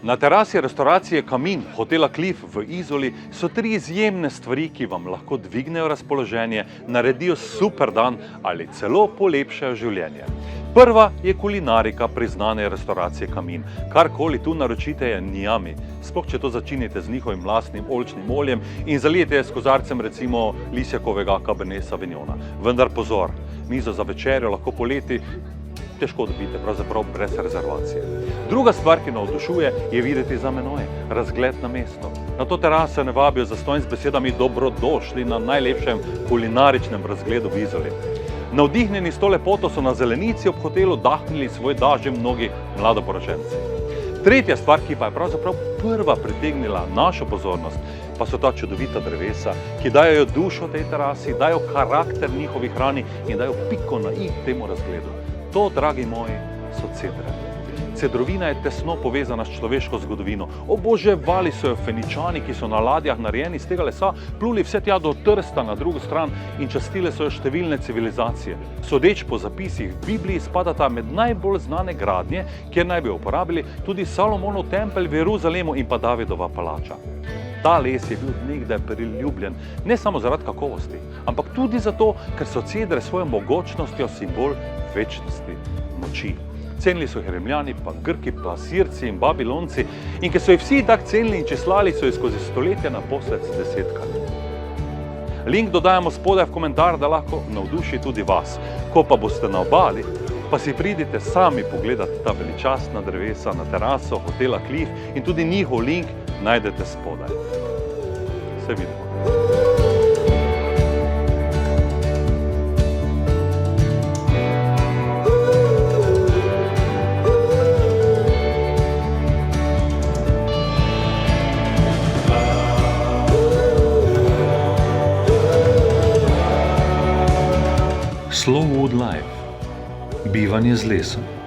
Na terasi restauracije Kamin hotela Cliff v Izoli so 3 izjemne stvari, ki vam lahko dvignejo razpoloženje, naredijo super dan ali celo polepšajo življenje. Prva je kulinarika priznane restauracije Kamin. Karkoli tu naročite je nijami, sploh če to začinite z njihovim lastnim oljčnim oljem in zalijete s kozarcem recimo lisjakovega Cabernet Sauvignona. Vendar pozor, mizo za večerjo lahko poleti težko dobite, pravzaprav brez rezervacije. Druga stvar, ki navdušuje, je videti za menoj, razgled na mesto. Na to teraso ne vabijo zastonj z besedami dobrodošli na najlepšem kulinaričnem razgledu v Izoli. Navdihnjeni s to lepoto so na zelenici ob hotelu dahnili svoj daž že mnogi mladoporočenci. Tretja stvar, ki pa je pravzaprav prva pritegnila našo pozornost, pa so ta čudovita drevesa, ki dajo dušo tej terasi, dajo karakter njihovi hrani in dajo piko na i temu razgledu. To, dragi moji, so cedre. Cedrovina je tesno povezana s človeško zgodovino. Oboževali so jo Feničani, ki so na ladjah narejeni iz tega lesa pluli vse tja do Trsta na drugo stran in častile so jo številne civilizacije. Sodeč po zapisih v Bibliji spadata med najbolj znane gradnje, kjer naj bi uporabili tudi Salomonov tempelj v Jeruzalemu in pa Davidova palača. Ta les je bil nekdaj priljubljen ne samo zaradi kakovosti, ampak tudi zato, ker so cedre svojo mogočnostjo simbol večnosti, moči. Cenili so jih Rimljani, pa Grki, pa Sirci in Babilonci in ker so jih vsi tako cenili in česlali, so jih skozi stoletja naposled desetkali. Link dodajamo spodaj v komentar, da lahko navduši tudi vas. Ko pa boste na obali, pa si pridite sami pogledati ta veličastna drevesa na teraso hotela Cliff in tudi njihov link najdete spodaj. Se vidimo. Slow Wood Life. Bivanje z lesom.